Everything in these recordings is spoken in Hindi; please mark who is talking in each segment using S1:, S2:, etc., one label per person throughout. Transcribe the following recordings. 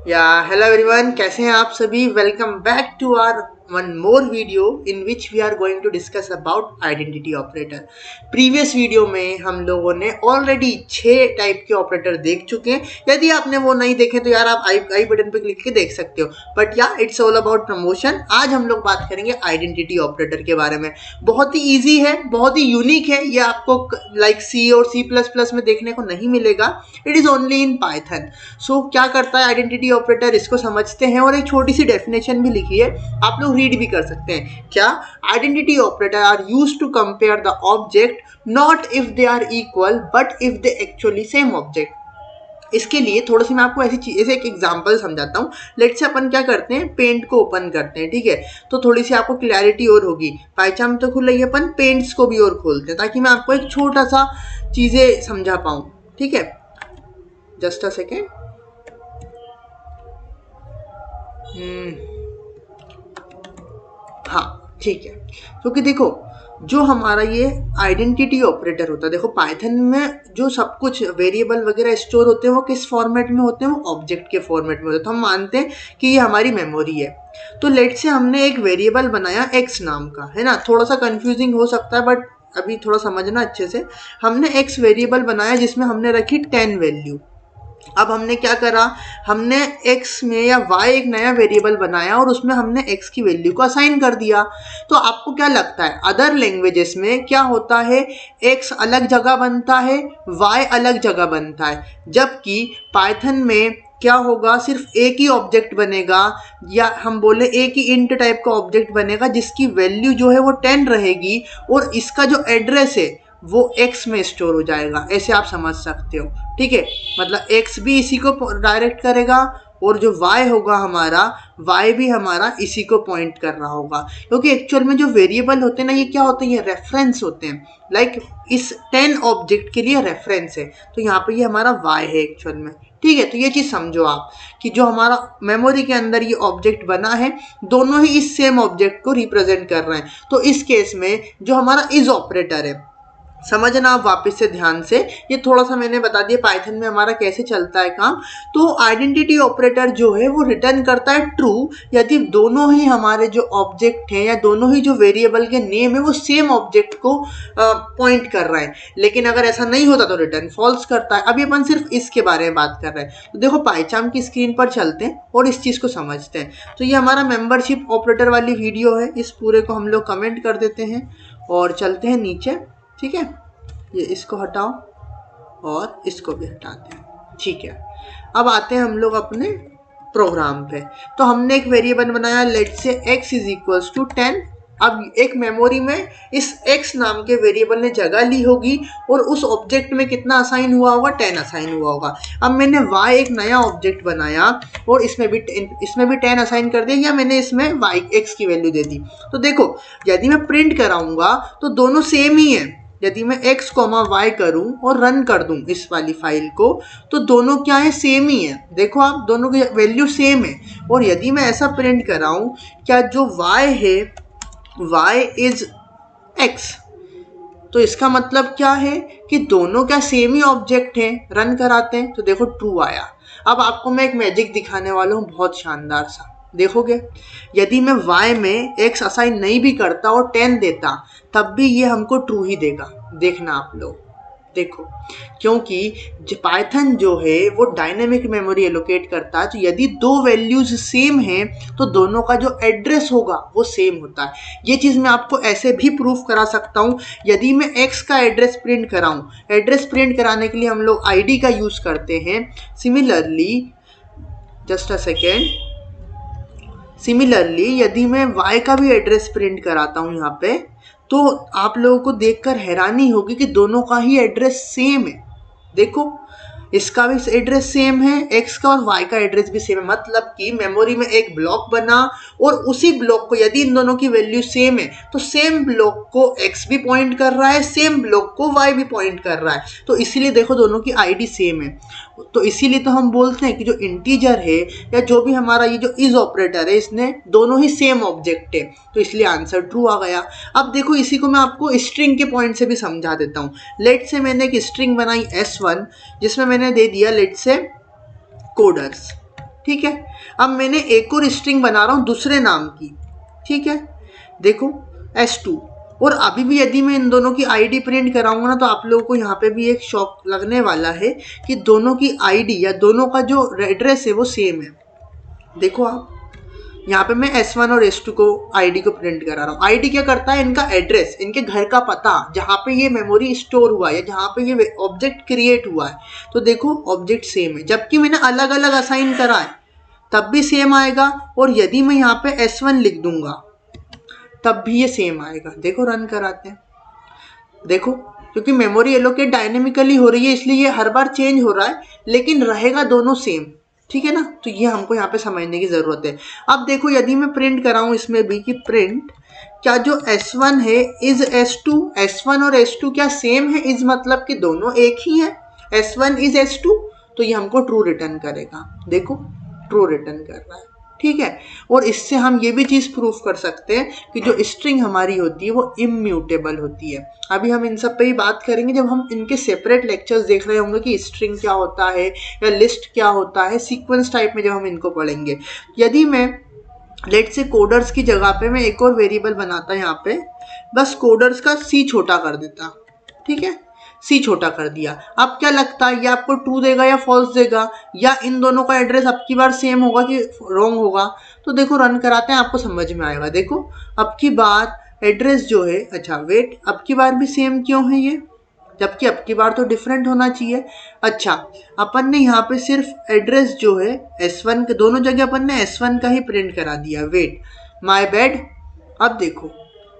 S1: या हेलो एवरीवन, कैसे हैं आप सभी। Welcome back to our one more video in which we are going to discuss about identity operator. Previous video में हम लोगों ने ऑलरेडी 6 टाइप के ऑपरेटर देख चुके हैं। यदि आपने वो नहीं देखे तो यार आप आई बटन पे क्लिक के देख सकते हो। बट या इट्स ऑल अबाउट प्रमोशन। आज हम लोग बात करेंगे आइडेंटिटी ऑपरेटर के बारे में। बहुत ही ईजी है, बहुत ही यूनिक है। ये आपको लाइक सी और C++ में देखने को नहीं मिलेगा। It is only in Python. So क्या करता है आइडेंटिटी ऑपरेटर, इसको समझते हैं और एक छोटी सी डेफिनेशन भी लिखी है, आप लोग रीड भी कर सकते हैं। क्या identity operator are used to compare the object not if they are equal but if they actually same object. इसके लिए थोड़ा सी मैं आपको ऐसे एक एग्जांपल समझाता हूँ। लेट्स से अपन क्या करते हैं, पेंट को ओपन करते हैं, ठीक है। तो थोड़ी सी आपको क्लैरिटी और होगी। पाइचाम तो खुल रही है, अपन पेंट्स को भी और खोलते हैं ताकि मैं आपको एक छोटा सा चीज़ें समझा पाऊँ, ठीक है। Just a second. हाँ ठीक है। क्योंकि देखो जो हमारा ये आइडेंटिटी ऑपरेटर होता है, देखो पाइथन में जो सब कुछ वेरिएबल वगैरह स्टोर होते हैं वो किस फॉर्मेट में होते हैं, वो ऑब्जेक्ट के फॉर्मेट में होते हैं। तो हम मानते हैं कि ये हमारी मेमोरी है। तो लेट से हमने एक वेरिएबल बनाया x नाम का, है ना। थोड़ा सा कंफ्यूजिंग हो सकता है बट अभी थोड़ा समझना अच्छे से। हमने x वेरिएबल बनाया जिसमें हमने रखी 10 वैल्यू। अब हमने क्या करा, हमने x में या y एक नया वेरिएबल बनाया और उसमें हमने x की वैल्यू को असाइन कर दिया। तो आपको क्या लगता है अदर लैंग्वेजेस में क्या होता है, x अलग जगह बनता है, y अलग जगह बनता है, जबकि पाइथन में क्या होगा, सिर्फ एक ही ऑब्जेक्ट बनेगा, या हम बोले एक ही इंट टाइप का ऑब्जेक्ट बनेगा जिसकी वैल्यू जो है वो 10 रहेगी और इसका जो एड्रेस है वो x में स्टोर हो जाएगा। ऐसे आप समझ सकते हो, ठीक है। मतलब x भी इसी को डायरेक्ट करेगा और जो y होगा हमारा, y भी हमारा इसी को पॉइंट कर रहा होगा। क्योंकि एक्चुअल में जो वेरिएबल होते हैं ना, ये क्या होते हैं, ये रेफरेंस होते हैं। लाइक इस 10 ऑब्जेक्ट के लिए रेफरेंस है। तो यहाँ पे ये हमारा y है एक्चुअल में, ठीक है। तो ये चीज़ समझो आप कि जो हमारा मेमोरी के अंदर ये ऑब्जेक्ट बना है, दोनों ही इस सेम ऑब्जेक्ट को रिप्रेजेंट कर रहे हैं। तो इस केस में जो हमारा इज ऑपरेटर है, समझना आप वापस से ध्यान से। ये थोड़ा सा मैंने बता दिया पाइथन में हमारा कैसे चलता है काम। तो आइडेंटिटी ऑपरेटर जो है वो रिटर्न करता है ट्रू यदि दोनों ही हमारे जो ऑब्जेक्ट हैं या दोनों ही जो वेरिएबल के नेम है वो सेम ऑब्जेक्ट को पॉइंट कर रहे हैं। लेकिन अगर ऐसा नहीं होता तो रिटर्न फॉल्स करता है। अभी अपन सिर्फ इसके बारे में बात कर रहे हैं। तो देखो पाइचाम की स्क्रीन पर चलते हैं और इस चीज़ को समझते हैं। तो ये हमारा मेंबरशिप ऑपरेटर वाली वीडियो है। इस पूरे को हम लोग कमेंट कर देते हैं और चलते हैं नीचे, ठीक है। ये इसको हटाओ और इसको भी हटाते हैं, ठीक है। अब आते हैं हम लोग अपने प्रोग्राम पे। तो हमने एक वेरिएबल बनाया, let's say x is equals to 10। अब एक मेमोरी में इस x नाम के वेरिएबल ने जगह ली होगी और उस ऑब्जेक्ट में कितना असाइन हुआ होगा, 10 असाइन हुआ होगा। अब मैंने y एक नया ऑब्जेक्ट बनाया और इसमें भी 10 असाइन कर दिया, या मैंने इसमें y x की वैल्यू दे दी। तो देखो यदि मैं प्रिंट कराऊंगा तो दोनों सेम ही है। यदि मैं x, y करूं और रन कर दूं इस वाली फाइल को, तो दोनों क्या है, सेम ही है। देखो आप, दोनों की वैल्यू सेम है। और यदि मैं ऐसा प्रिंट कराऊं, क्या जो y है y इज x, तो इसका मतलब क्या है कि दोनों क्या सेम ही ऑब्जेक्ट है। रन कराते हैं तो देखो ट्रू आया। अब आपको मैं एक मैजिक दिखाने वाला हूँ, बहुत शानदार सा, देखोगे। यदि मैं y में x असाइन नहीं भी करता और 10 देता तब भी ये हमको ट्रू ही देगा। देखना आप लोग, देखो, क्योंकि पाइथन जो है वो डायनेमिक मेमोरी एलोकेट करता है। तो यदि दो वैल्यूज सेम हैं तो दोनों का जो एड्रेस होगा वो सेम होता है। ये चीज़ मैं आपको ऐसे भी प्रूफ करा सकता हूँ। यदि मैं x का एड्रेस प्रिंट कराऊँ, एड्रेस प्रिंट कराने के लिए हम लोग id का यूज़ करते हैं। Similarly, just a second, similarly यदि मैं y का भी एड्रेस प्रिंट कराता हूँ यहाँ पे, तो आप लोगों को देखकर हैरानी होगी कि दोनों का ही एड्रेस सेम है। देखो इसका भी एड्रेस सेम है, x का और y का एड्रेस भी सेम है। मतलब कि मेमोरी में एक ब्लॉक बना और उसी ब्लॉक को, यदि इन दोनों की वैल्यू सेम है तो सेम ब्लॉक को x भी पॉइंट कर रहा है, सेम ब्लॉक को y भी पॉइंट कर रहा है। तो इसीलिए देखो दोनों की आईडी सेम है। तो इसीलिए तो हम बोलते हैं कि जो इंटीजर है या जो भी हमारा ये जो इज ऑपरेटर है, इसने दोनों ही सेम ऑब्जेक्ट है, तो इसलिए आंसर ट्रू आ गया। अब देखो इसी को मैं आपको स्ट्रिंग के पॉइंट से भी समझा देता हूँ। लेट से मैंने एक स्ट्रिंग बनाई S1 जिसमें मैंने दे दिया लेट से कोडर्स, ठीक है। अब मैंने एक और स्ट्रिंग बना रहा हूँ दूसरे नाम की, ठीक है। देखो S2, और अभी भी यदि मैं इन दोनों की आईडी प्रिंट कराऊंगा ना तो आप लोगों को यहाँ पे भी एक शॉक लगने वाला है कि दोनों की आईडी या दोनों का जो एड्रेस है वो सेम है। देखो आप यहाँ पे मैं S1 और S2 को आईडी को प्रिंट करा रहा हूँ। आईडी क्या करता है, इनका एड्रेस, इनके घर का पता, जहाँ पे ये मेमोरी स्टोर हुआ है, जहाँ पे ये ऑब्जेक्ट क्रिएट हुआ है। तो देखो ऑब्जेक्ट सेम है, जबकि मैंने अलग अलग असाइन करा है तब भी सेम आएगा। और यदि मैं यहाँ पे S1 लिख दूंगा तब भी ये सेम आएगा। देखो रन कराते हैं, देखो क्योंकि मेमोरी एलोकेट डायनेमिकली हो रही है इसलिए ये हर बार चेंज हो रहा है, लेकिन रहेगा दोनों सेम, ठीक है ना। तो ये हमको यहाँ पे समझने की ज़रूरत है। अब देखो यदि मैं प्रिंट कराऊँ इसमें भी कि प्रिंट क्या जो S1 है इज S2, S1 और S2 क्या सेम है, इज मतलब कि दोनों एक ही है, S1 इज S2, तो ये हमको ट्रू रिटर्न करेगा। देखो ट्रू रिटर्न कर रहा है, ठीक है। और इससे हम ये भी चीज़ प्रूफ कर सकते हैं कि जो स्ट्रिंग हमारी होती है वो इम्यूटेबल होती है। अभी हम इन सब पे ही बात करेंगे जब हम इनके सेपरेट लेक्चर्स देख रहे होंगे कि स्ट्रिंग क्या होता है या लिस्ट क्या होता है, सीक्वेंस टाइप में जब हम इनको पढ़ेंगे। यदि मैं लेट से कोडर्स की जगह पे मैं एक और वेरिएबल बनाता यहाँ पे, बस कोडर्स का सी छोटा कर देता, ठीक है, सी छोटा कर दिया। अब क्या लगता है ये आपको ट्रू देगा या फॉल्स देगा, या इन दोनों का एड्रेस अब की बार सेम होगा कि रॉन्ग होगा। तो देखो रन कराते हैं, आपको समझ में आएगा। देखो अब की बार एड्रेस जो है, अच्छा वेट, अब की बार भी सेम क्यों है ये, जबकि अब की बार तो डिफरेंट होना चाहिए। अच्छा अपन ने यहाँ पे सिर्फ एड्रेस जो है S1 के दोनों जगह अपन ने S1 का ही प्रिंट करा दिया, वेट माय बैड। अब देखो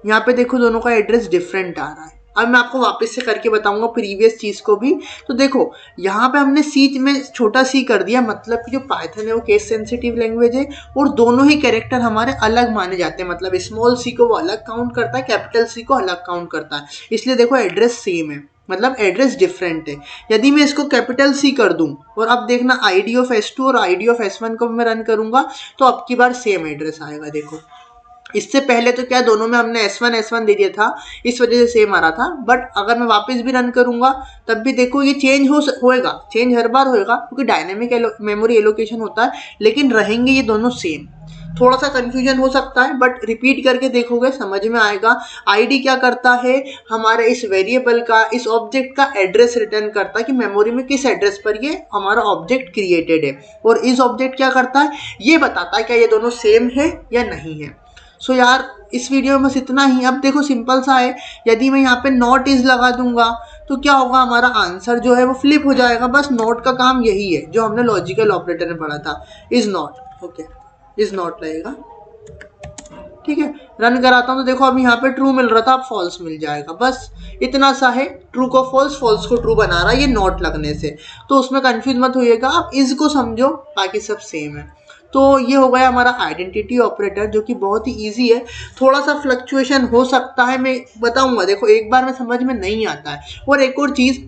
S1: यहाँ पे देखो दोनों का एड्रेस डिफरेंट आ रहा है। अब मैं आपको वापस से करके बताऊंगा प्रीवियस चीज़ को भी। तो देखो यहाँ पे हमने सी में छोटा सी कर दिया, मतलब कि जो पाइथन है वो केस सेंसिटिव लैंग्वेज है और दोनों ही कैरेक्टर हमारे अलग माने जाते हैं। मतलब स्मॉल सी को वो अलग काउंट करता है, कैपिटल सी को अलग काउंट करता है, इसलिए देखो एड्रेस सेम है, मतलब एड्रेस डिफरेंट है। यदि मैं इसको कैपिटल सी कर दूं और अब देखना आईडी ऑफ S2 और आईडी ऑफ S1 को मैं रन करूंगा तो अब की बार सेम एड्रेस आएगा। देखो इससे पहले तो क्या दोनों में हमने S1 दे दिया था, इस वजह से सेम आ रहा था, बट अगर मैं वापस भी रन करूंगा तब भी देखो ये चेंज होएगा, चेंज हर बार होएगा क्योंकि डायनेमिक मेमोरी एलोकेशन होता है, लेकिन रहेंगे ये दोनों सेम। थोड़ा सा कंफ्यूजन हो सकता है बट रिपीट करके देखोगे समझ में आएगा। आईडी क्या करता है, हमारे इस वेरिएबल का, इस ऑब्जेक्ट का एड्रेस रिटर्न करता है कि मेमोरी में किस एड्रेस पर ये हमारा ऑब्जेक्ट क्रिएटेड है, और इस ऑब्जेक्ट क्या करता है, ये बताता है क्या ये दोनों सेम है या नहीं है। सो यार इस वीडियो में बस इतना ही। अब देखो सिंपल सा है, यदि मैं यहाँ पे नॉट इज लगा दूंगा तो क्या होगा, हमारा आंसर जो है वो फ्लिप हो जाएगा। बस नॉट का काम यही है जो हमने लॉजिकल ऑपरेटर में पढ़ा था, is not, okay is not लगेगा, ठीक है। रन कराता हूँ तो देखो अब यहाँ पे ट्रू मिल रहा था, अब फॉल्स मिल जाएगा, बस इतना सा है। ट्रू को फॉल्स, फॉल्स को ट्रू बना रहा है ये नॉट लगने से, तो उसमें कंफ्यूज मत होइएगा, आप इज को समझो, बाकी सब सेम है। तो ये हो गया हमारा आइडेंटिटी ऑपरेटर जो कि बहुत ही इजी है। थोड़ा सा फ्लक्चुएशन हो सकता है, मैं बताऊंगा, देखो एक बार में समझ में नहीं आता है। और एक और चीज़,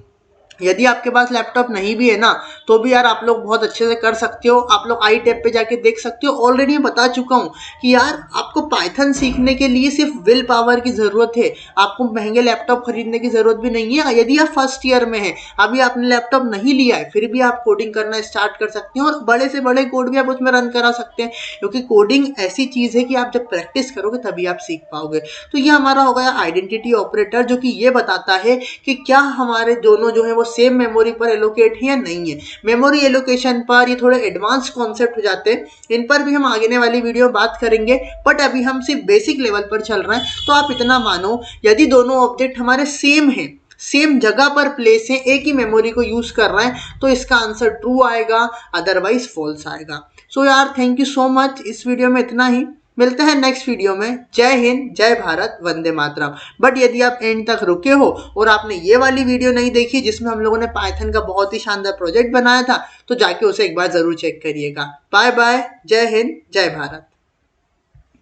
S1: यदि आपके पास लैपटॉप नहीं भी है ना तो भी यार आप लोग बहुत अच्छे से कर सकते हो। आप लोग आई टैब पे जाके देख सकते हो। ऑलरेडी मैं बता चुका हूँ कि यार आपको पाइथन सीखने के लिए सिर्फ विल पावर की ज़रूरत है, आपको महंगे लैपटॉप खरीदने की ज़रूरत भी नहीं है। यदि आप फर्स्ट ईयर में हैं, अभी आपने लैपटॉप नहीं लिया है, फिर भी आप कोडिंग करना स्टार्ट कर सकते हैं और बड़े से बड़े कोड भी आप उसमें रन करा सकते हैं, क्योंकि कोडिंग ऐसी चीज़ है कि आप जब प्रैक्टिस करोगे तभी आप सीख पाओगे। तो ये हमारा हो गया आइडेंटिटी ऑपरेटर जो कि ये बताता है कि क्या हमारे दोनों जो है वो सेम मेमोरी पर एलोकेट है या नहीं है। मेमोरी एलोकेशन पर ये थोड़े एडवांस कॉन्सेप्ट हो जाते हैं, इन पर भी हम आगे वाली वीडियो बात करेंगे, बट अभी हम सिर्फ बेसिक लेवल पर चल रहे हैं। तो आप इतना मानो, यदि दोनों ऑब्जेक्ट हमारे सेम हैं, सेम जगह पर प्लेस है, एक ही मेमोरी को यूज कर रहे हैं, तो इसका आंसर ट्रू आएगा, अदरवाइज फॉल्स आएगा। सो यार थैंक यू सो मच, इस वीडियो में इतना ही, मिलते हैं नेक्स्ट वीडियो में। जय हिंद, जय भारत, वंदे मातरम। बट यदि आप एंड तक रुके हो और आपने ये वाली वीडियो नहीं देखी जिसमें हम लोगों ने पाइथन का बहुत ही शानदार प्रोजेक्ट बनाया था, तो जाके उसे एक बार जरूर चेक करिएगा। बाय बाय, जय हिंद, जय भारत।